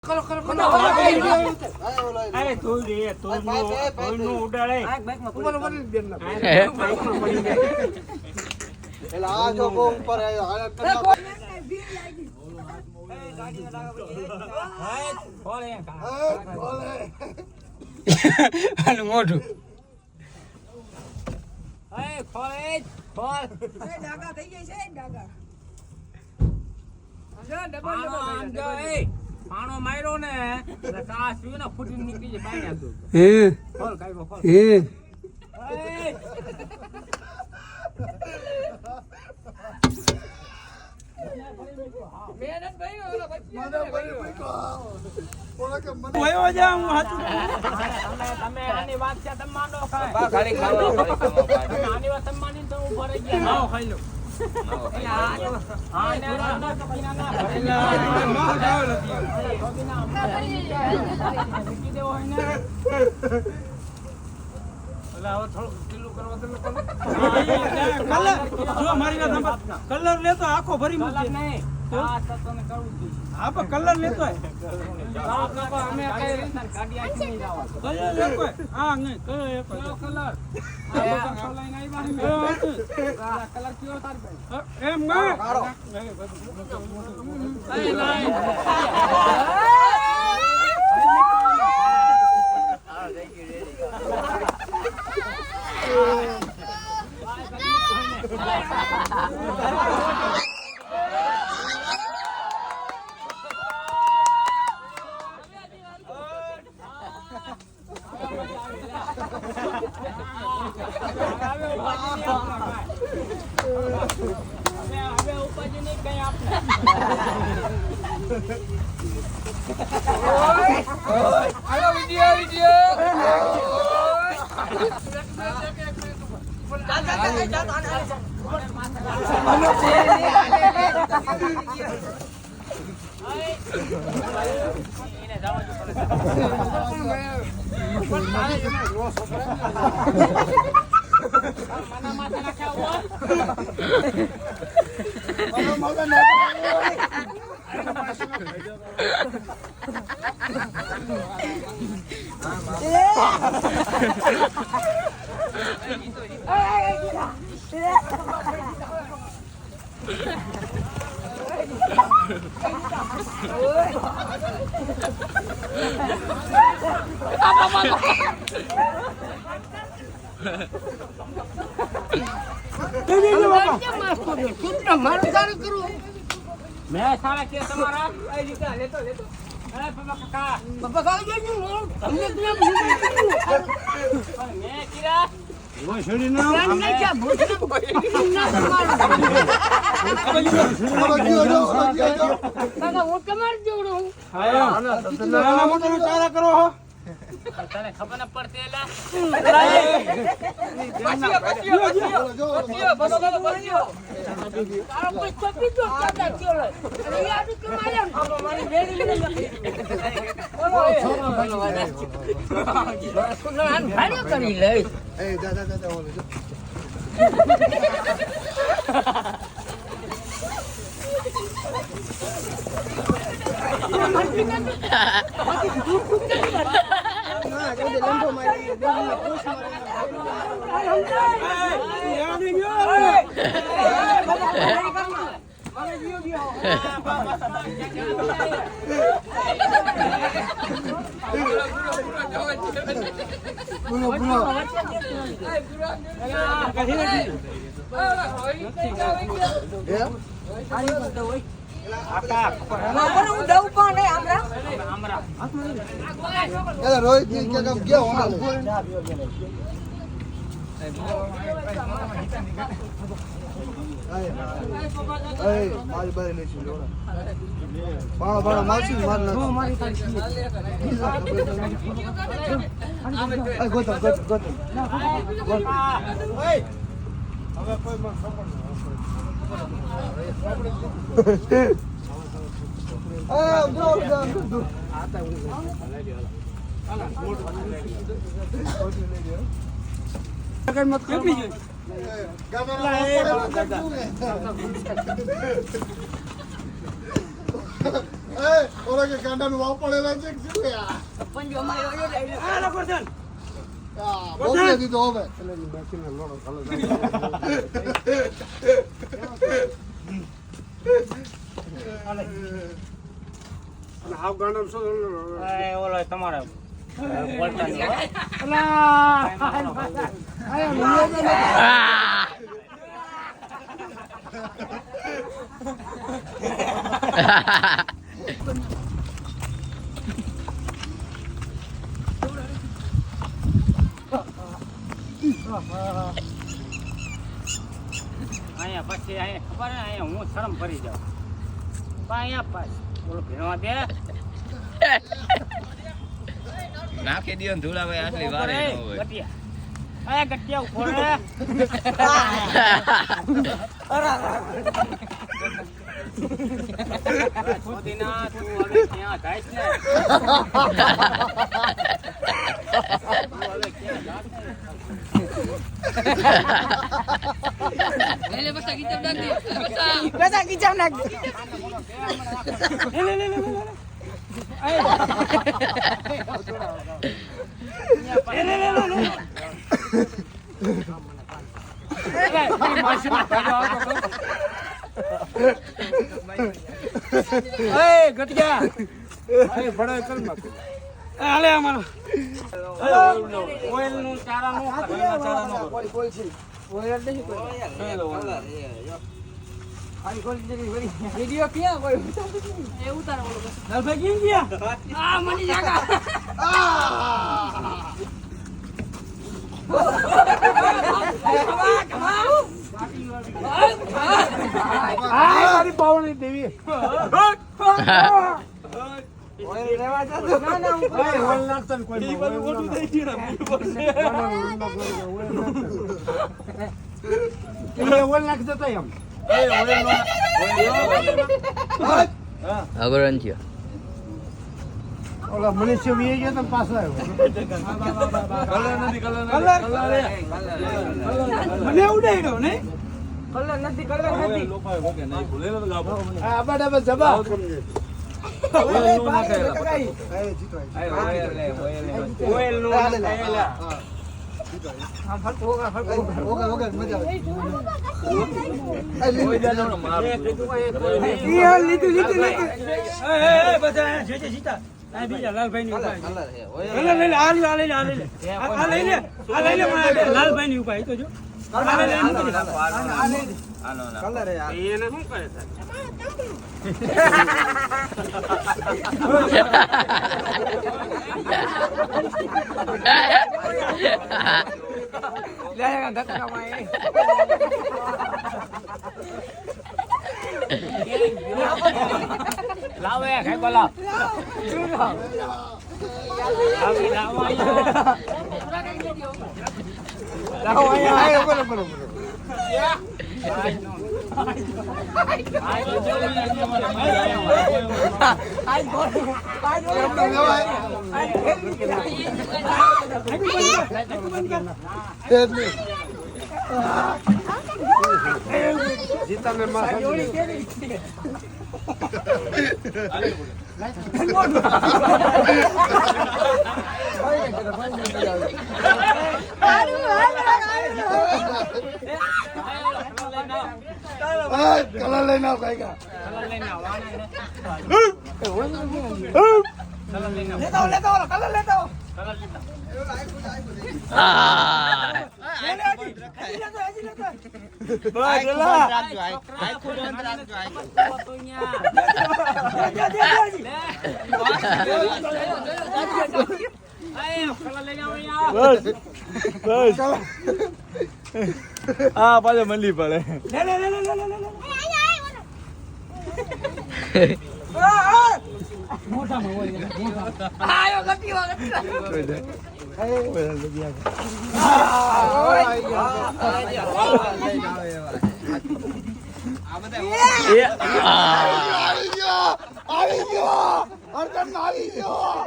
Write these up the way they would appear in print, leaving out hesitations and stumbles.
કરો કરો કરો અરે તું રે તું નું ઉડાડે ઉપર ઉપર બેન ના પડી જાય એલા આ જો બહુ ઉપર આવ્યો હાલત કર આનું મોઢું ખોલ ડાગા થઈ જાય છે ડાગા પાણો માર્યો ને એટલે કાચ ને ફૂટી નીકળી જાય પાણી આતું હે ખોલ કાઈ ખોલ હે મહેનત ભાઈ ઓલા બચ્ચા વયો જા હું હાચું તમે આની વાત છે તમે માંડો ખાય ખાલી ખાવા આની વાત તમે માની તો ઉભો રહી ગયા નાઓ ખાઈ લો કલર લેતો આખો ભરી મૂકે હા પણ કલર લેતો હા નહીં એમ મેં સારા કે તમારા એ રીતે લેતો લેતો અરે કાકા બાપા ખાઈ ગયું તમને કેમ મેં કીરા ના હું તમારે જોડું ચારા કરો હો તને ખબર ન પડતી એલા કરી લઈ એ દાદા ઓલે જો રોહિત ની કે કામ ગયા મારી બારી લઈશું બાળા બાળા મારશું માર ના ગોતો ગોતો ગોતો હવે કોઈ માં બોલે કે કાંડાનું વાવ પડેલા છે કે શું યાર? પંજો અમારે ઓયો લે. આ લોકો છે હા, બોલે દીધો હવે. હાવ ગાંડો છો એ ઓલો તમારે બોલતા નહીં હો. અહીંયા પછી અહીંયા ખબર ને અહીંયા હું શરમ ભરી જાઉં પણ અહીંયા પાછું બોલો ભેણવા દે નાખી દો ને ધૂળા ભાઈ આટલી વારે ન હોય. ગટિયા એ ગટિયા ઉભો રે ખોદીના તું હવે ક્યાં જાય છે લે બસા ગીચમ નાખ દે. બસા ગીચમ નાખ દે. હાલે અમારો ઓઇલ નું ચારા નું વિડિયો ક્યાં કોઈ એ ઉતારો બોલો બસ. લાલભાઈ ક્યાં ગયા આ મની જાગા. તારી પાવણી દેવી અગરન છે. ઓલા મનુષ્ય વી ગયો તો પાછો આવ્યો. મને ઉડાડ્યો ને કલર નથી કલર નથી. આબા ડાબા જબા. ઓઇલ નું ઓકે મજા આવે. લીધું બધા જે જીતા આ બીજા લાલભાઈ ની ઉપાય લઈ લે આ લઈ લે લાલભાઈ ની ઉપાય તો જો એને શું કરે લાવે કઈ બોલા જીતા ને માં કલર લઈને આવ કઈ કા હા પાછો મંડી પડે આયો ગટી વાળા. આવી ગયો અર્જન આવી ગયો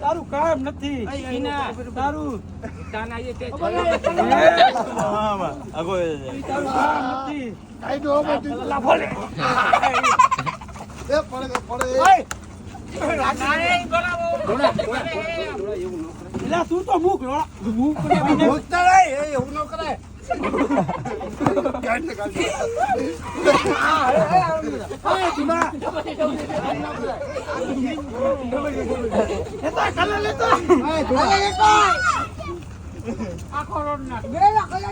તારું કામ નથી તારું તાના એ તે તારું કામ નથી કાઈ દો બધી ભલે એ પડે એલા તું તો મુક ભૂતતા નહીં એ એવું ન કરાય કાઈ આખો રોડ ના બોલો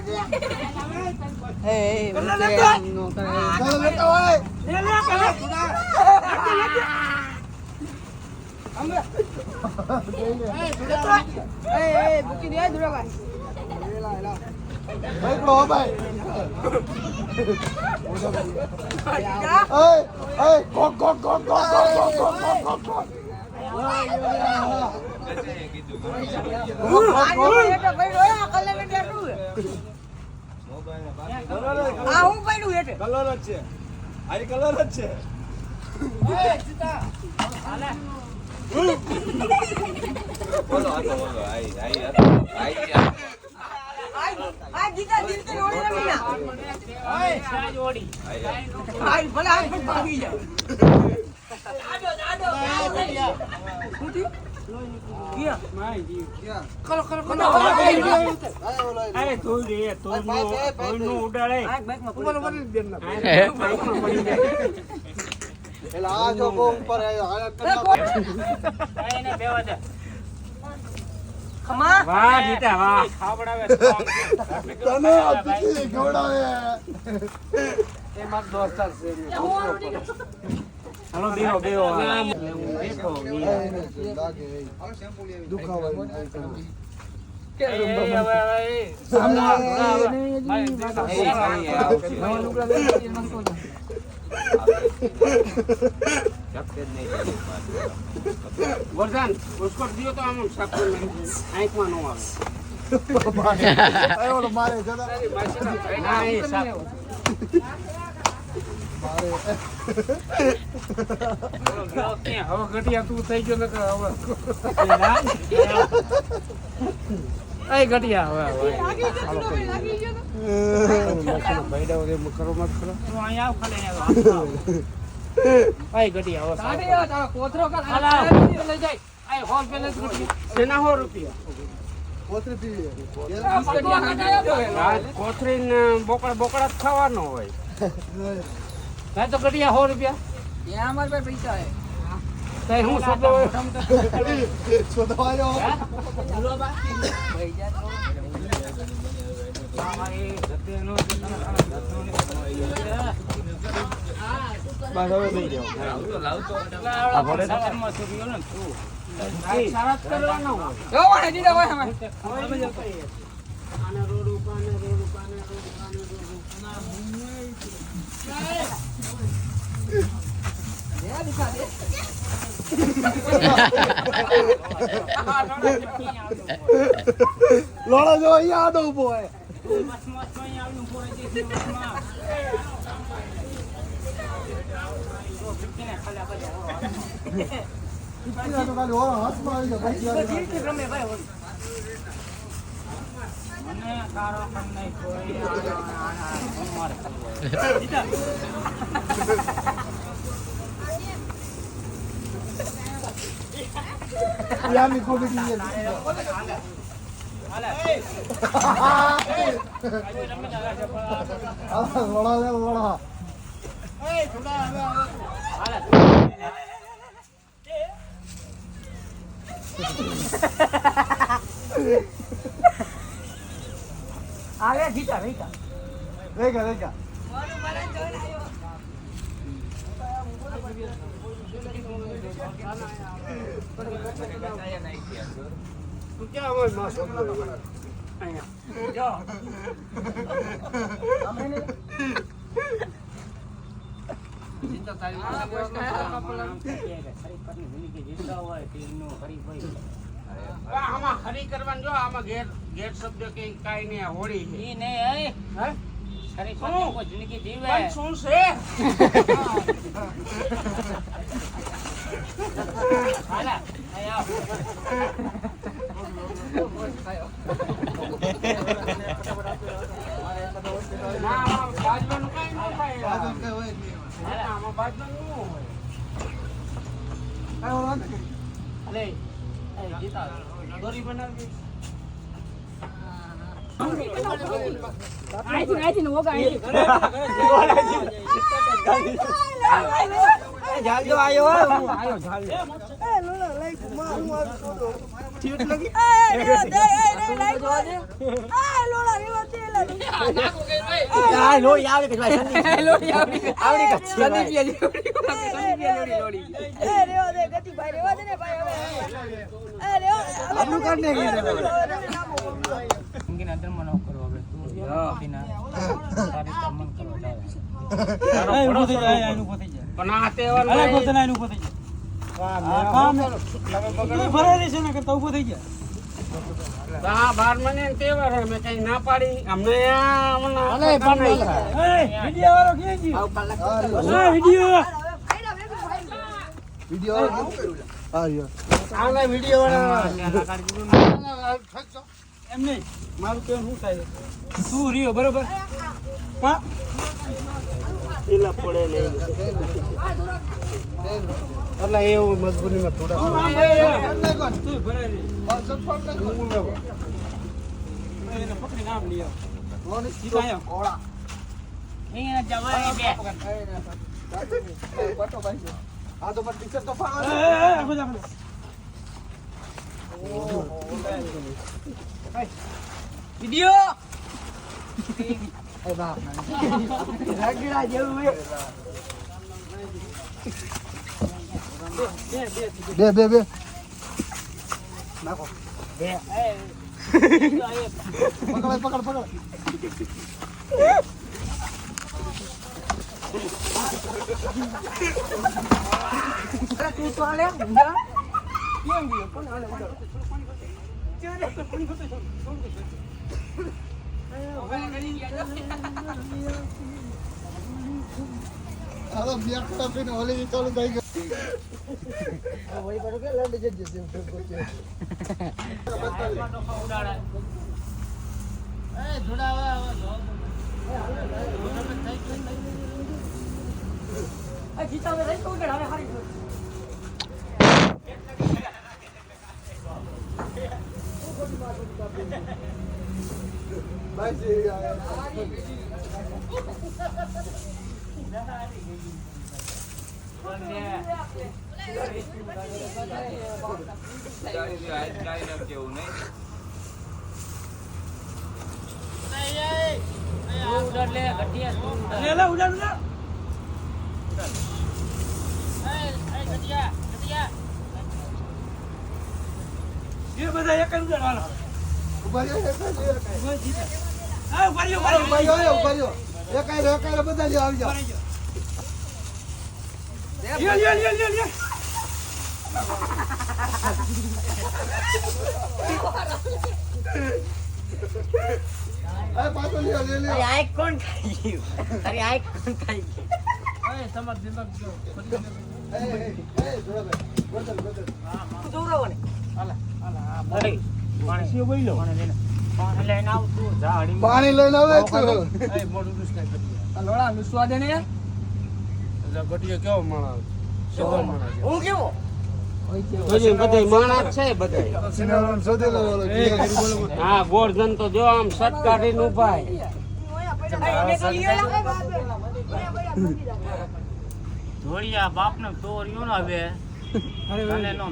વાહ જીતા વાહ ખાવડાવે તને અતિથિ ગવડાવે એ માર દોસ્તાર છે હાલો બેહો બેહો વરસાદ ઉસકો દિયો તો આમ સાફ આંખમાં નો આવે મારે જતા ના એ સાફ હવે ઘટિયા તું થઈ ગયો નકર હવે એ ઘટિયા હવે કરો મત કરો તું અહીંયા આવ ખાલી આય ઘટિયા હવે તારો કોથરો કા લઈ જાય આય હોલ પે લઈ સેના 100 રૂપિયા કોથરી પીવી કોથરી ને બોકડા ખાવાનો હોય કાય તો ઘટિયા 100 રૂપિયા यहाँ हमारे पास पैसा है કઈ હું શબ્દ શોધવાયો લોડો જો અહીંયા આડો ઉભો હોય ખાલી ઓરો હાથમાં આવી જાય યામી કોમેડી છે લોડા લે લોડા આવે જીતા રેકા રેગા રેગા તું ક્યાં હોય માસ અહીંયા જો જીતા તારી આમાં હરી કરવાનું જો આમાં ગેટ શબ્દ કે કાઈ નહીં હોળી છે ઈ નહીં હે હરી કોઈ જિંદગી જીવે શું છે બાજવાનું ન હોય. કાંઈ વાંધો નહીં. અલે, એ ગીતા, દોરી બનાવજે. આઈથી વગા જાલજો આયો હો, હું આયો જાલ. આ લોડી આવે કે ભાઈ સંદીપ લોડી આવડી કે આપણું કાઢ ને સંગીન અંદર મનો કરો હવે તું બિના તારી તમન કરો તારે એ ઉભો થઈ જાય આનું ઉભો થઈ જાય પણ આ તહેવાર અરે ગોતના આનું ઉભો થઈ જાય કામ તું ફરારી છે ને કરતા ઉભો થઈ જાય આ 12 મહિને તહેવાર હે, મેં કઈ ના પાડી અમને અલે એ વિડિયો વાળો કે જી આ વિડિયો વિડીયો હા યાર આને વિડિયો વાળા એમ નહીં મારું કેવું શું થાય તું રહ્યો બરોબર હા એલા પડે નહીં એટલે એવું મજબૂરીમાં થોડા તું ફરારી એને પકડી નામ લઈ આવ સીધા આવ અહીંયા જવાય બે આ તો પણ ટીચર તો એ બધા વિડિયો એ બાપ રાગડા જેવું હે બે નાખો બે પકડ તું તો આલે ઊંધા કેમ ગયો કોણ આલે હાલો બ્યાક કાપીને હોલી ચાલુ થઈ ગઈ વઈ પર કે લડ જજે એ જોડાવા આ ગીતા મે રહી તો ગડાવે હારી બાય સી કેવું નહીં લે ઉડાડ ઉડાડ એ બધા એક જ ઉડાડ હાલો ઉભા રહ્યો હા ઉભા રહ્યો ઉભા રહ્યો એકાઈ બધા લ્યો આવી જાઓ લે એ પાછો લ્યો લે અરે આ કોણ ખાઈ ગયું અરે આ કોણ ખાઈ ગયું એ સમજ દિમાગ જો એ જોરાભાઈ બોતલ દોરો ને હાલા અરે પાણી બોલ્યો પાણી લઈને આવ તું ઝાડી પાણી લઈને આવે તું એ મોઢું દુષ્કાય કરી આ લોડા નુસવા દે ને ગટીયો કેવો માણસ કેવો માણસ હું કેવો જોજે બધાય માણસ છે બધાય સિનેમા શોધેલો ઓલો હા ગોરધન તો જો આમ સટ કાઢીને ઉભા ધોળિયા બાપને તોર્યો ને હવે તને નો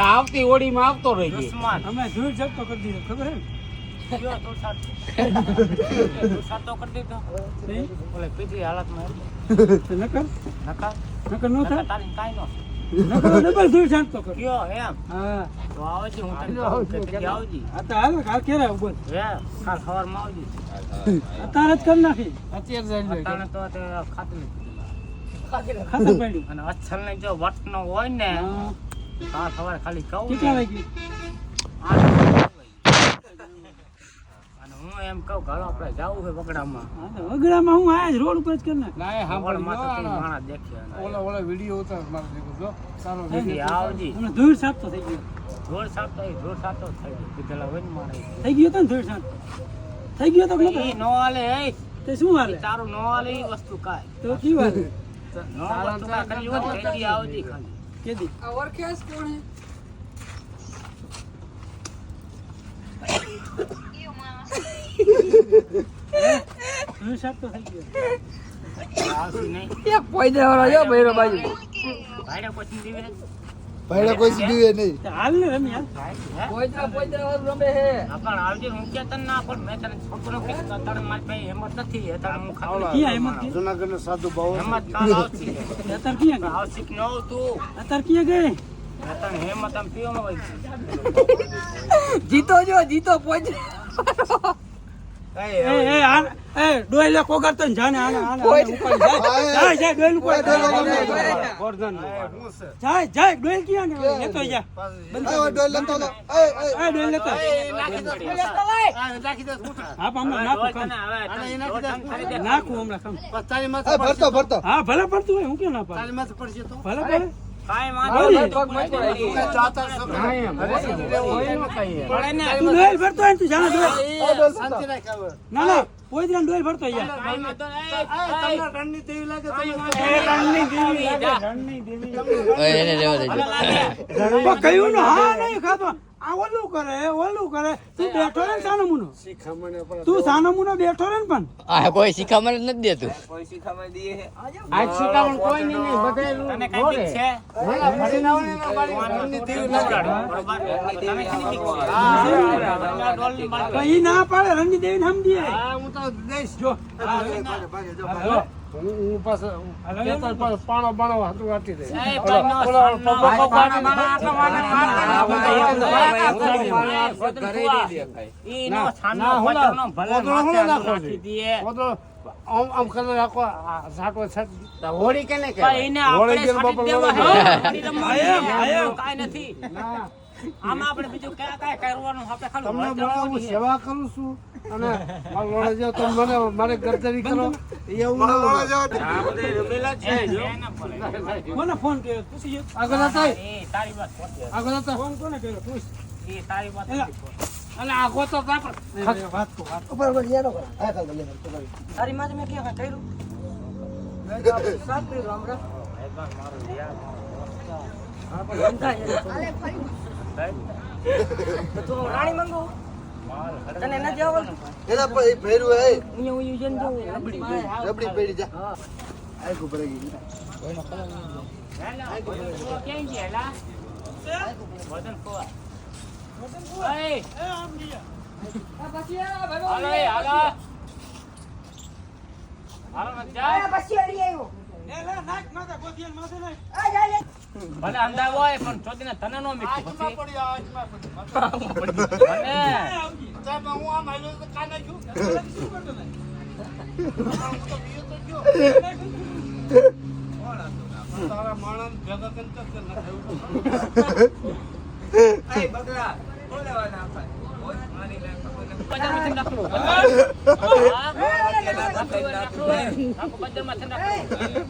આવતી ઓડીમાં આવતો રહી ગઈ અમે ધૂળ જપતો કરી દીધો ખબર હે જો તો સાતો કરી દીધો ઓલે પીધી હાલતમાં નકર નકા નો થાય તારી કાઈ નો નકર ડબલ ધૂળ શાંતો કર કયો એમ હા તો આવજે હું તને કહું કે આવજી આ તો હાલ કાલ કેરા ઉપર હે કાલ સવારમાં આવજી અત્યારે જ કરી નાખી અત્યારે તો તે ખાતરી ખાતર પડ્યું અને અચ્છલ ને જો વટ નો હોય ને હા કાલ સવારે ખાલી કહું કેટલા વાગી અને હું એમ કહું ઘણો આપણે જાવું છે વગડામાં હા તો વગડામાં હું આયા જ રોડ ઉપર જ કરી નાખ ના સાંભળ માણસ દેખ્યા ઓલા વિડિયો ઉતાર માર દેખો જો સારો આવજી હમણાં ધૂળ સાફ તો થઈ ગયો જોર સાતો થઈ ગયો થઈ ગયો તો ને ધૂળ સાફ થઈ ગયો તો ઈ નો હાલે એ તે શું હાલે તારું નો હાલે ઈ વસ્તુ કાંઈ. તો કી હાલે નો વસ્તુ કાંઈ કરી હોય ને કેદી આવતી ખાલી. કેદી હું સાફ તો થઈ ગયો આવતી નહીં. ભાડે પછી દીવે. ભાઈડા કોઈ સીધું નહીં. તે હાલ ને રમી હાલ આપણ આવજે હું કે તને ના પણ મેં તને છોકરો કે તારે મારી પાસે હિંમત નથી અત્યારે હું ખાતો ક્યાં હિંમત ગઈ જૂનાગઢનો સાધુ બહુ હિંમત કાલ આવતી અત્યારે ક્યાં ગઈ આવતી કે ન આવતું અત્યારે ક્યાં ગઈ અત્યારે હિંમત આમ પીવામાં વહી એ ડોયલે કોગરતો ને જાને આને જાય જાય ડોયલ કોઈ જાય ડોયલ ક્યાં ને લેતો જા ડોલ લેતો તો એ ડોયલ લેતો હા હમણાં નાખું નાખું હમણાં કામ ભરતો હા ભલે પડતું હોય હું કેમ ના પાડું ભલે પડે કાંઈ તું ડોયલ ભરતો હોય ને તું જાણે ડોયલ ના ના કોઈ દિન ડોયલ ભરતો યાર એને રહેવા દેજો. કયું નો હા નહીં ખાતો આ ઓલું કરે તું બેઠો રે ને સાનમુનો તું સાનમુનો બેઠો રે ને પણ આ કોઈ શિખામણ જ નથી દેતું. આજ શીખામણ કોઈ નહીં બધાયલું તને કઈ બીક છે ઈ ના પાડે રણની દેવી ને સમજીએ હું તો દઈશ જો હું પાછો પાણો બાણો હાથું વાટી દે આમ કલર રાખો સાટો હોળી કેને કાંઈ નથી આમાં આપણે બીજું કાંઈ કરવાનું આપણે તમને ખાલી હું સેવા કરું છું અને મારો જો તમે મને મારે ગરદરી કરો એવું કોને ફોન કર્યો પૂછી જો આગળ હતા તારી વાત ખોટી. આગળ હતા ફોન કોને કર્યો પૂછ એ તારી વાત એલા. અને આગો તો વાત કો તારી માં મેં ક્યાં કર્યું રાણી મંગો તને ન જાવ એના પર ભેરું હે ઉયું જન જો રબડી પડી જા આઈ કો પડી ગઈ ક્યાં ગયેલા વદન કોવા એ આમ ગયા હાલો એ હાલો હાલો મત જા એલા નાખ માથે ગોતિયન માથે નાખ ભલે અંદા હોય પણ ચોદીને તને નો મીઠું પછી પડી આજમાં ભલે હું આમ આલ્યો તો કાઈ નાખ્યું શું કરતો નહીં તારા માણસ ભેગા કરી તો ન બજારમાંથી નાખલો બજારમાંથી નાખલો